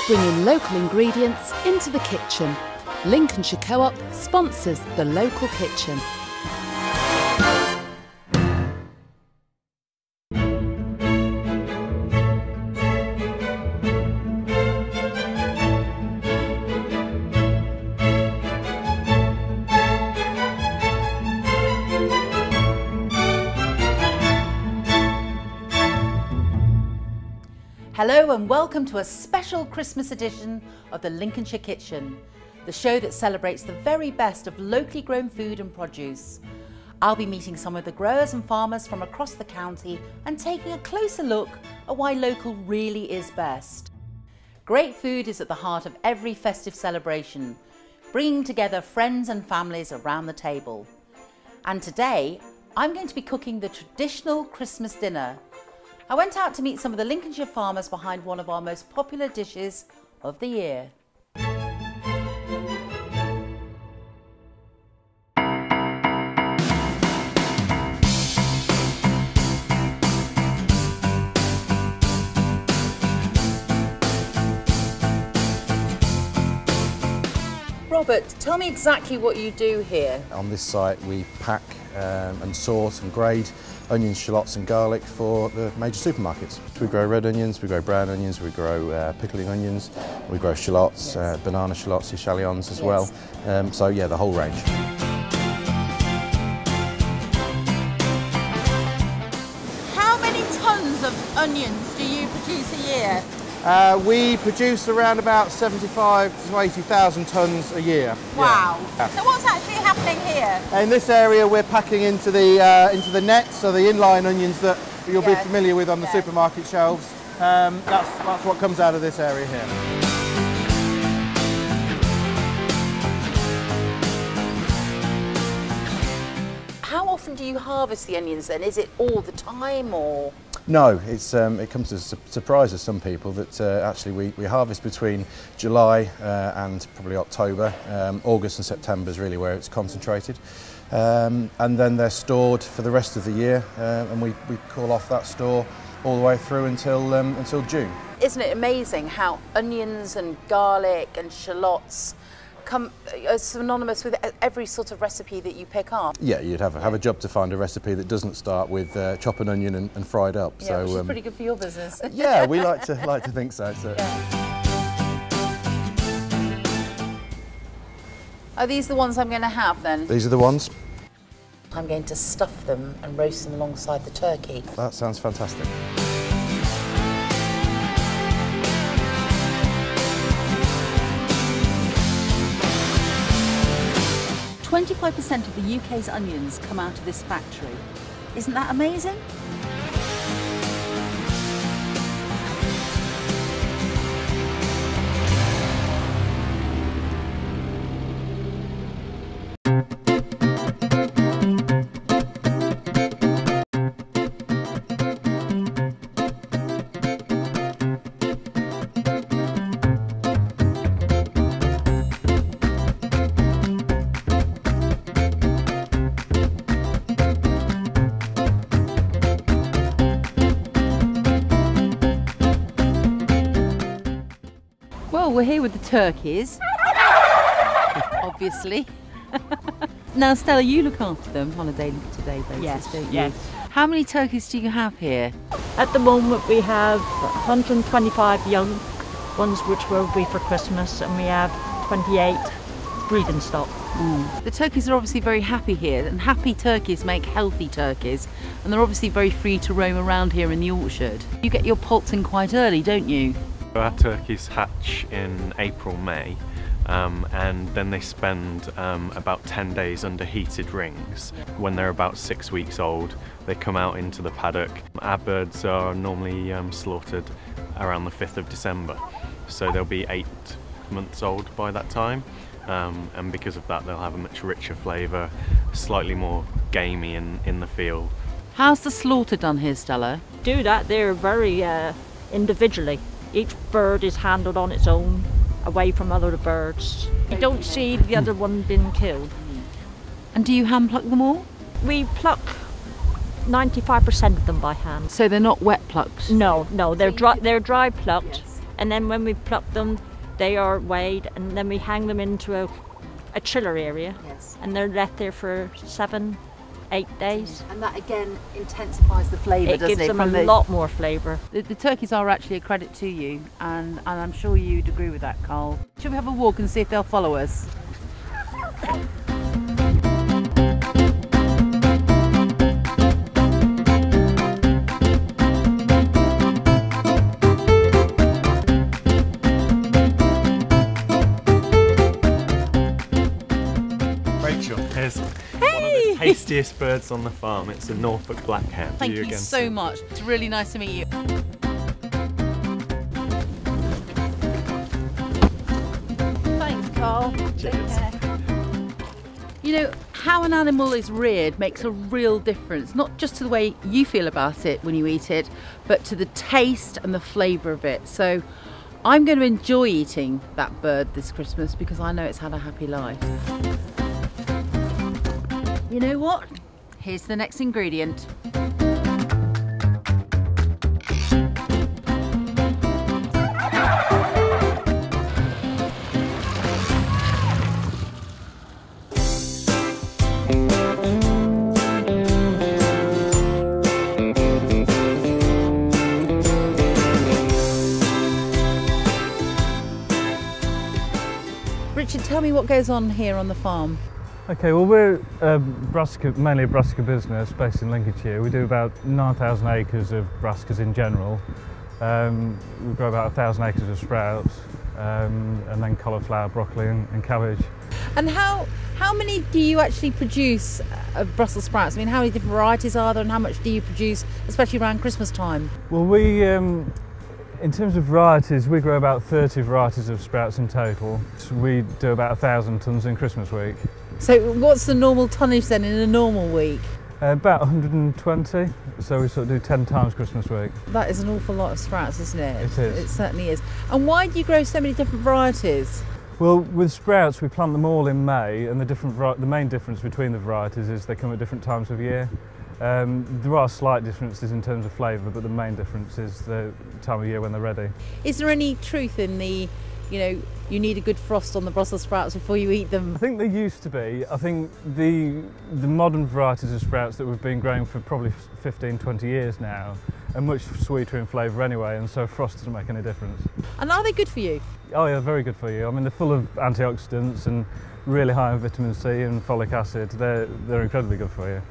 bringing local ingredients into the kitchen. Lincolnshire Co-op sponsors the local kitchen. Hello and welcome to a special Christmas edition of the Lincolnshire Kitchen, the show that celebrates the very best of locally grown food and produce. I'll be meeting some of the growers and farmers from across the county and taking a closer look at why local really is best. Great food is at the heart of every festive celebration, bringing together friends and families around the table. And today, I'm going to be cooking the traditional Christmas dinner. I went out to meet some of the Lincolnshire farmers behind one of our most popular dishes of the year. Robert, tell me exactly what you do here. On this site we pack and sort and grade onions, shallots and garlic for the major supermarkets. We grow red onions, we grow brown onions, we grow pickling onions, we grow shallots, banana shallots, scallions as well. So yeah, the whole range. How many tonnes of onions do you produce a year? We produce around about 75 to 80,000 tonnes a year. Wow. Yeah. So what's actually happening here? In this area we're packing into the nets, so the inline onions that you'll be familiar with on the supermarket shelves. That's what comes out of this area here. How often do you harvest the onions then? Is it all the time or? No, it comes as a surprise to some people that actually we harvest between July and probably October. August and September is really where it's concentrated. And then they're stored for the rest of the year and we call off that store all the way through until June. Isn't it amazing how onions and garlic and shallots come synonymous with every sort of recipe that you pick up? Yeah, you'd have a job to find a recipe that doesn't start with chop an onion and fried up. Yeah, so, which is pretty good for your business. Yeah, we like to think so. Yeah. Are these the ones I'm going to have then? These are the ones. I'm going to stuff them and roast them alongside the turkey. That sounds fantastic. 25% of the UK's onions come out of this factory. Isn't that amazing? Well, we're here with the turkeys, obviously. Now, Stella, you look after them on a day-to-day basis, don't you? Yes. How many turkeys do you have here? At the moment we have 125 young ones which will be for Christmas, and we have 28 breeding stock. The turkeys are obviously very happy here, and happy turkeys make healthy turkeys, and they're obviously very free to roam around here in the orchard. You get your poults in quite early, don't you? Our turkeys hatch in April, May, and then they spend about 10 days under heated rings. When they're about 6 weeks old, they come out into the paddock. Our birds are normally slaughtered around the 5th of December, so they'll be 8 months old by that time, and because of that they'll have a much richer flavour, slightly more gamey in the field. How's the slaughter done here, Stella? Do that, they're very individually. Each bird is handled on its own, away from other birds. You don't see the other one being killed. And do you hand pluck them all? We pluck 95% of them by hand. So they're not wet plucked? No, they're dry plucked, And then when we pluck them, they are weighed, and then we hang them into a chiller area. Yes. And they're left there for 7-8 days. And that again intensifies the flavour, It doesn't gives it? them a lot more flavour. The turkeys are actually a credit to you, and I'm sure you'd agree with that, Carl. Shall we have a walk and see if they'll follow us? Rachel, here's one of the tastiest birds on the farm. It's a Norfolk blackhead. Thank you so much. It's really nice to meet you. Thanks, Carl. Take care. You know, how an animal is reared makes a real difference, not just to the way you feel about it when you eat it, but to the taste and the flavour of it. So I'm going to enjoy eating that bird this Christmas because I know it's had a happy life. You know what? Here's the next ingredient. Richard, tell me what goes on here on the farm. Okay, well we're mainly a brassica business based in Lincolnshire. We do about 9,000 acres of brassicas in general. We grow about 1,000 acres of sprouts and then cauliflower, broccoli and cabbage. And how many do you actually produce of Brussels sprouts? I mean, how many different varieties are there and how much do you produce, especially around Christmas time? Well, we, in terms of varieties, we grow about 30 varieties of sprouts in total. So we do about 1,000 tonnes in Christmas week. So what's the normal tonnage then in a normal week? About 120, so we sort of do 10 times Christmas week. That is an awful lot of sprouts, isn't it? It is. It certainly is. And why do you grow so many different varieties? Well, with sprouts we plant them all in May, and the main difference between the varieties is they come at different times of year. There are slight differences in terms of flavour, but the main difference is the time of year when they're ready. Is there any truth in the, you know, you need a good frost on the Brussels sprouts before you eat them? I think there used to be. I think the modern varieties of sprouts that we've been growing for probably 15, 20 years now are much sweeter in flavour anyway, and so frost doesn't make any difference. And are they good for you? Oh yeah, very good for you. I mean, they're full of antioxidants and really high in vitamin C and folic acid. They're incredibly good for you.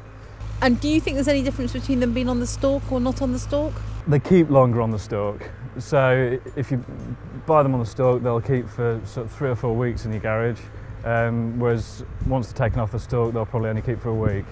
And do you think there's any difference between them being on the stalk or not on the stalk? They keep longer on the stalk. So if you buy them on the stalk, they'll keep for sort of 3 or 4 weeks in your garage. Whereas once they're taken off the stalk, they'll probably only keep for a week.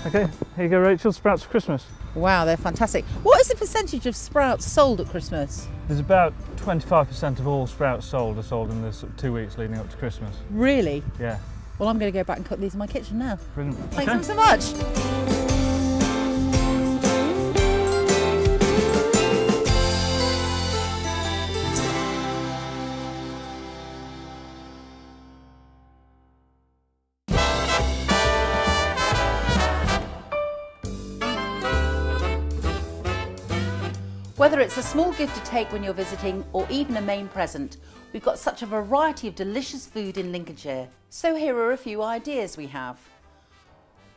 Okay, here you go, Rachel, sprouts for Christmas. Wow, they're fantastic. What is the percentage of sprouts sold at Christmas? There's about 25% of all sprouts sold are sold in the sort of 2 weeks leading up to Christmas. Really? Yeah. Well, I'm going to go back and cook these in my kitchen now. Brilliant. Thanks Okay. so much. Whether it's a small gift to take when you're visiting or even a main present, we've got such a variety of delicious food in Lincolnshire. So here are a few ideas we have.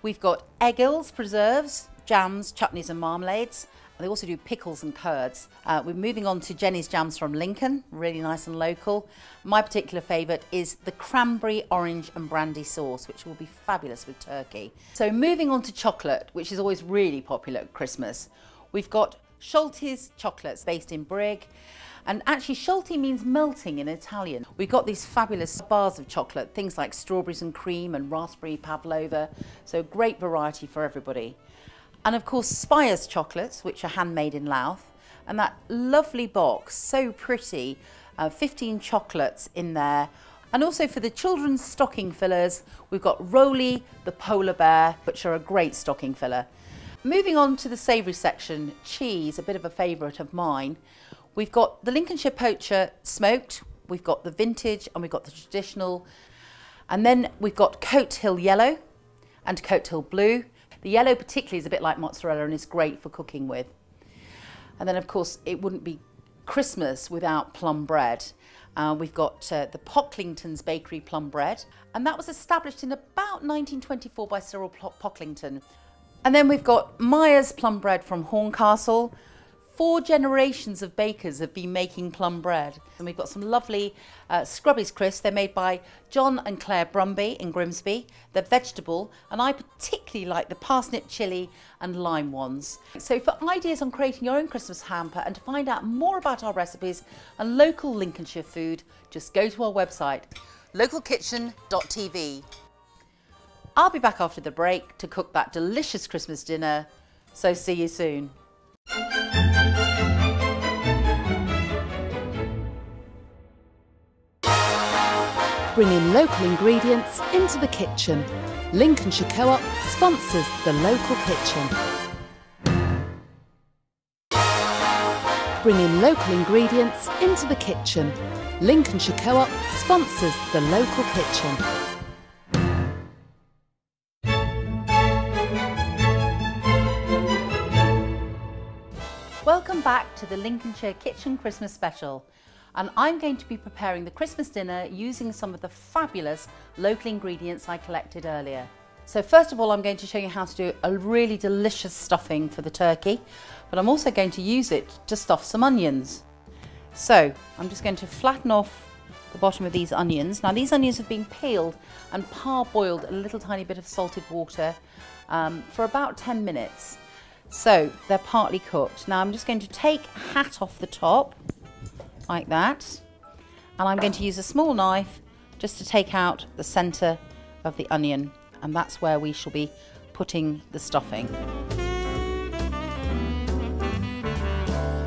We've got eggils, preserves, jams, chutneys and marmalades. They also do pickles and curds. We're moving on to Jenny's Jams from Lincoln, really nice and local. My particular favourite is the cranberry, orange and brandy sauce, which will be fabulous with turkey. So moving on to chocolate, which is always really popular at Christmas. We've got Scholti's chocolates based in Brig, and actually Scholti means melting in Italian. We've got these fabulous bars of chocolate, things like strawberries and cream and raspberry pavlova, so great variety for everybody. And of course Spire's chocolates, which are handmade in Louth, and that lovely box, so pretty, 15 chocolates in there. And also for the children's stocking fillers, we've got Roly the polar bear, which are a great stocking filler. Moving on to the savoury section, cheese, a bit of a favourite of mine. We've got the Lincolnshire poacher smoked we've got the vintage and we've got the traditional. And then we've got Coat Hill Yellow and Coat Hill Blue. The yellow particularly is a bit like mozzarella and is great for cooking with. And then of course it wouldn't be Christmas without plum bread. We've got the Pocklington's Bakery plum bread, and that was established in about 1924 by Cyril Pocklington. And then we've got Myers plum bread from Horncastle. 4 generations of bakers have been making plum bread. And we've got some lovely Scrubbies crisps. They're made by John and Claire Brumby in Grimsby. They're vegetable, and I particularly like the parsnip chilli and lime ones. So for ideas on creating your own Christmas hamper and to find out more about our recipes and local Lincolnshire food, just go to our website, localkitchen.tv. I'll be back after the break to cook that delicious Christmas dinner, so see you soon. Bringing local ingredients into the kitchen. Lincolnshire Co-op sponsors the local kitchen. Bringing local ingredients into the kitchen. Lincolnshire Co-op sponsors the local kitchen. Welcome back to the Lincolnshire Kitchen Christmas Special, and I'm going to be preparing the Christmas dinner using some of the fabulous local ingredients I collected earlier. So first of all, I'm going to show you how to do a really delicious stuffing for the turkey, but I'm also going to use it to stuff some onions. So I'm just going to flatten off the bottom of these onions. Now these onions have been peeled and parboiled in a little tiny bit of salted water for about 10 minutes. So they're partly cooked. Now I'm just going to take a hat off the top, like that, and I'm going to use a small knife just to take out the centre of the onion, and that's where we shall be putting the stuffing.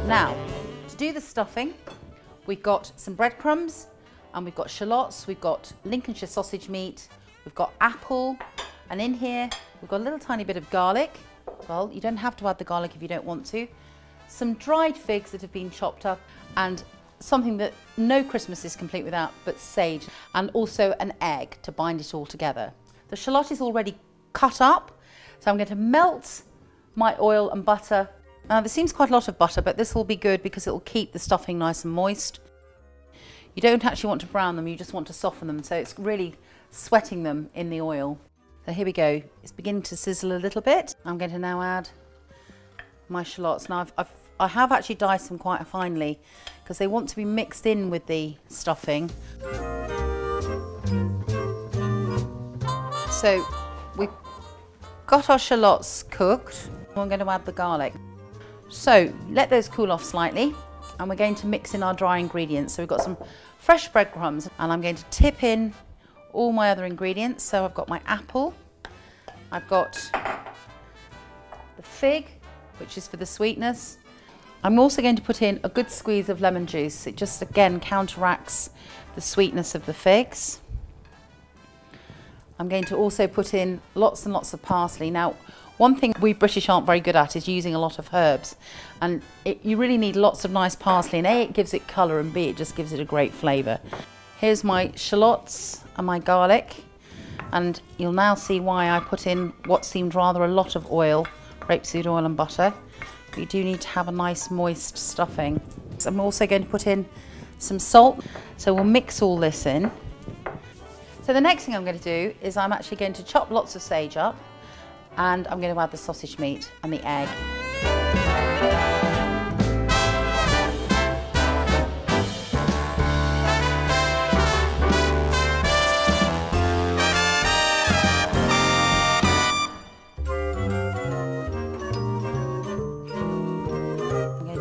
Now, to do the stuffing, we've got some breadcrumbs, and we've got shallots, we've got Lincolnshire sausage meat, we've got apple, and in here we've got a little tiny bit of garlic. Well, you don't have to add the garlic if you don't want to. Some dried figs that have been chopped up, and something that no Christmas is complete without, but sage, and also an egg to bind it all together. The shallot is already cut up, so I'm going to melt my oil and butter. Now there seems quite a lot of butter, but this will be good because it will keep the stuffing nice and moist. You don't actually want to brown them, you just want to soften them, so it's really sweating them in the oil. So here we go, it's beginning to sizzle a little bit. I'm going to now add my shallots. Now I have actually diced them quite finely because they want to be mixed in with the stuffing. So we've got our shallots cooked. I'm going to add the garlic. So let those cool off slightly, and we're going to mix in our dry ingredients. So we've got some fresh breadcrumbs, and I'm going to tip in all my other ingredients. So I've got my apple, I've got the fig, which is for the sweetness. I'm also going to put in a good squeeze of lemon juice. It just again counteracts the sweetness of the figs. I'm going to also put in lots and lots of parsley. Now, one thing we British aren't very good at is using a lot of herbs, and you really need lots of nice parsley, and A, it gives it colour, and B, it just gives it a great flavour. Here's my shallots and my garlic, and you'll now see why I put in what seemed rather a lot of oil, rapeseed oil and butter. We do need to have a nice moist stuffing. So I'm also going to put in some salt, so we'll mix all this in. So the next thing I'm going to do is I'm actually going to chop lots of sage up, and I'm going to add the sausage meat and the egg.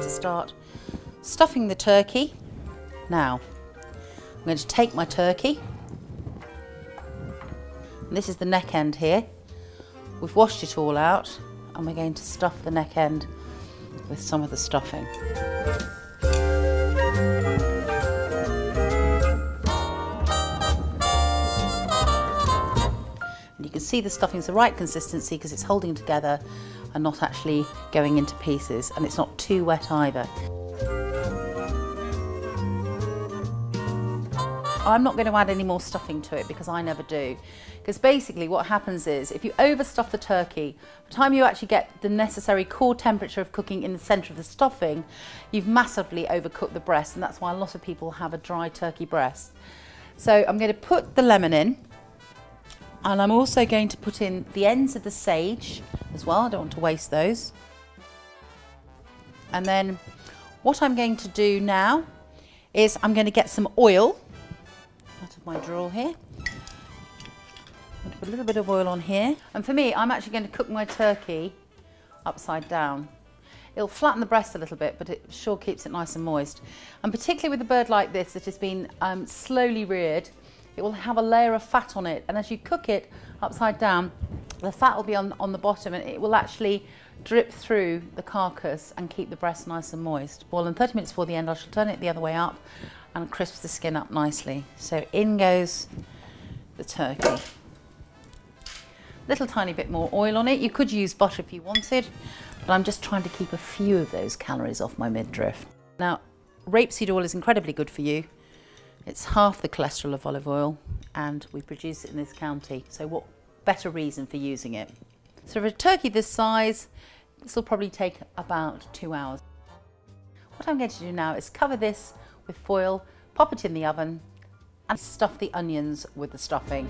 Start stuffing the turkey. Now I'm going to take my turkey, and this is the neck end here. We've washed it all out, and we're going to stuff the neck end with some of the stuffing. And you can see the stuffing's the right consistency because it's holding together and not actually going into pieces, and it's not too wet either. I'm not going to add any more stuffing to it because I never do. Because basically what happens is if you overstuff the turkey, by the time you actually get the necessary core temperature of cooking in the centre of the stuffing, you've massively overcooked the breast, and that's why a lot of people have a dry turkey breast. So I'm going to put the lemon in, and I'm also going to put in the ends of the sage as well. I don't want to waste those. And then what I'm going to do now is I'm going to get some oil out of my drawer here. I'm going to put a little bit of oil on here. And for me, I'm actually going to cook my turkey upside down. It'll flatten the breast a little bit, but it sure keeps it nice and moist. And particularly with a bird like this that has been slowly reared, it will have a layer of fat on it. And as you cook it upside down, the fat will be on the bottom, and it will actually drip through the carcass and keep the breast nice and moist. Boil in 30 minutes before the end. I shall turn it the other way up and crisp the skin up nicely. So in goes the turkey. Little tiny bit more oil on it. You could use butter if you wanted, but I'm just trying to keep a few of those calories off my midriff. Now, rapeseed oil is incredibly good for you. It's half the cholesterol of olive oil, and we produce it in this county. So what better reason for using it? So for a turkey this size, this will probably take about 2 hours. What I'm going to do now is cover this with foil, pop it in the oven, and stuff the onions with the stuffing.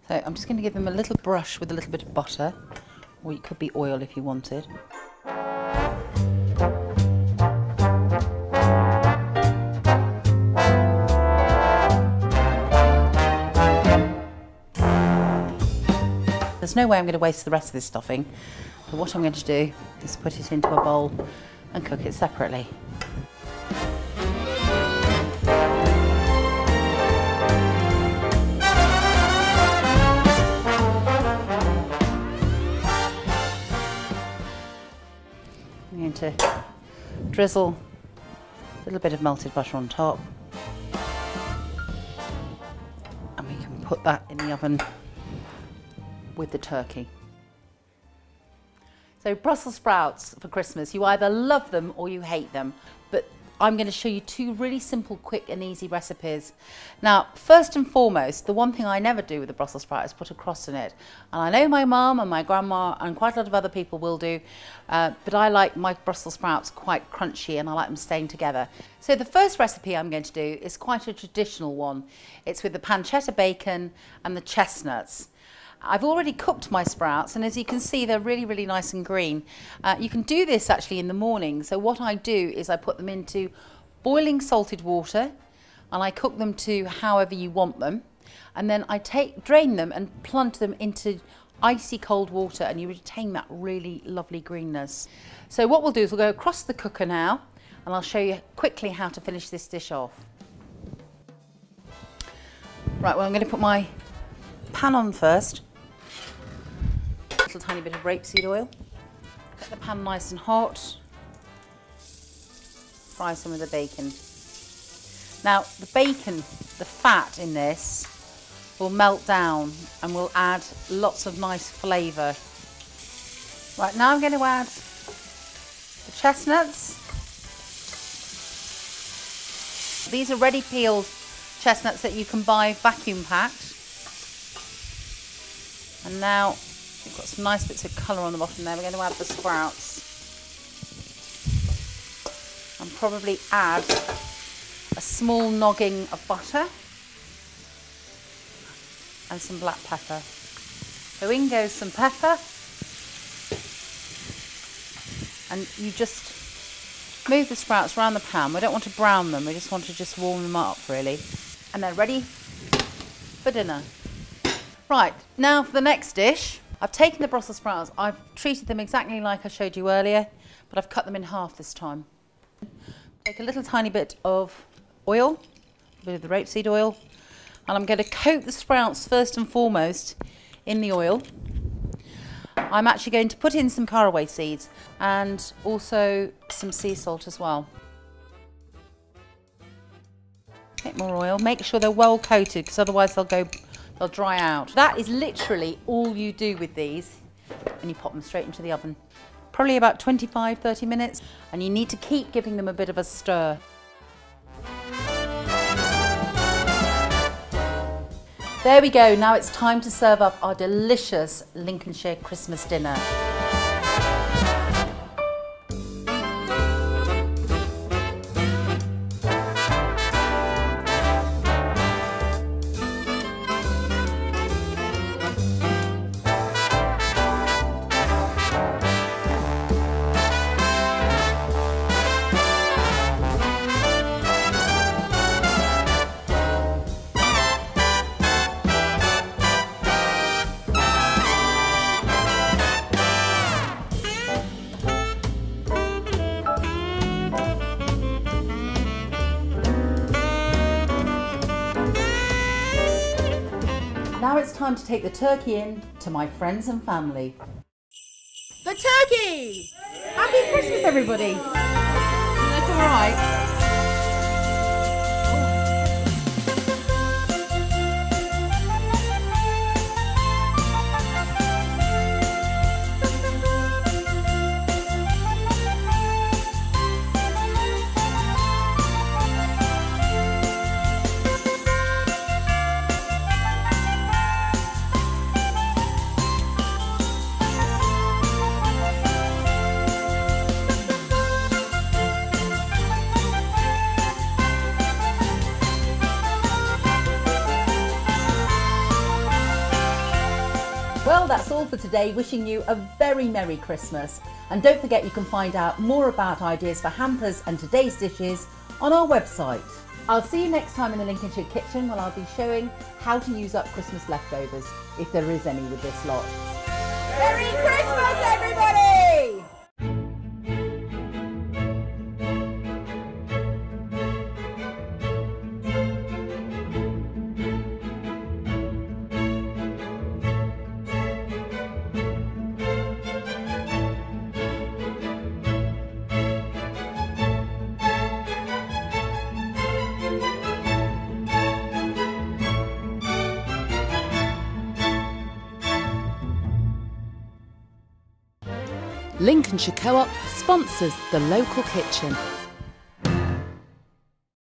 So I'm just going to give them a little brush with a little bit of butter, or it could be oil if you wanted. There's no way I'm going to waste the rest of this stuffing, so what I'm going to do is put it into a bowl and cook it separately. I'm going to drizzle a little bit of melted butter on top, and we can put that in the oven with the turkey. So Brussels sprouts for Christmas, you either love them or you hate them, but I'm going to show you two really simple, quick and easy recipes. Now, first and foremost, the one thing I never do with the Brussels sprout is put a crust in it. And I know my mum and my grandma and quite a lot of other people will do, but I like my Brussels sprouts quite crunchy and I like them staying together. So the first recipe I'm going to do is quite a traditional one. It's with the pancetta bacon and the chestnuts. I've already cooked my sprouts, and as you can see, they're really, really nice and green. You can do this actually in the morning. So what I do is I put them into boiling salted water, and I cook them to however you want them. And then I drain them and plunge them into icy cold water, and you retain that really lovely greenness. So what we'll do is we'll go across the cooker now, and I'll show you quickly how to finish this dish off. Right, well, I'm going to put my pan on first. A little tiny bit of rapeseed oil. Get the pan nice and hot. Fry some of the bacon. Now the bacon, the fat in this will melt down and will add lots of nice flavour. Right, now I'm going to add the chestnuts. These are ready peeled chestnuts that you can buy vacuum packed. And now we've got some nice bits of colour on the bottom there. We're going to add the sprouts. And probably add a small noggin of butter and some black pepper. So in goes some pepper. And you just move the sprouts around the pan. We don't want to brown them, we just want to just warm them up really. And they're ready for dinner. Right, now for the next dish. I've taken the Brussels sprouts, I've treated them exactly like I showed you earlier, but I've cut them in half this time. Take a little tiny bit of oil, a bit of the rapeseed oil, And I'm going to coat the sprouts first and foremost in the oil. I'm actually going to put in some caraway seeds and also some sea salt as well. A bit more oil. Make sure they're well coated because otherwise they'll dry out. That is literally all you do with these, and you pop them straight into the oven. Probably about 25-30 minutes, and you need to keep giving them a bit of a stir. There we go, now it's time to serve up our delicious Lincolnshire Christmas dinner. Now it's time to take the turkey in to my friends and family. The turkey! Happy Christmas, everybody! That's all right. Well, that's all for today. Wishing you a very Merry Christmas. And don't forget you can find out more about ideas for hampers and today's dishes on our website. I'll see you next time in the Lincolnshire kitchen when I'll be showing how to use up Christmas leftovers, if there is any with this lot. Merry Christmas, everybody! Lincolnshire Co-op sponsors the local kitchen.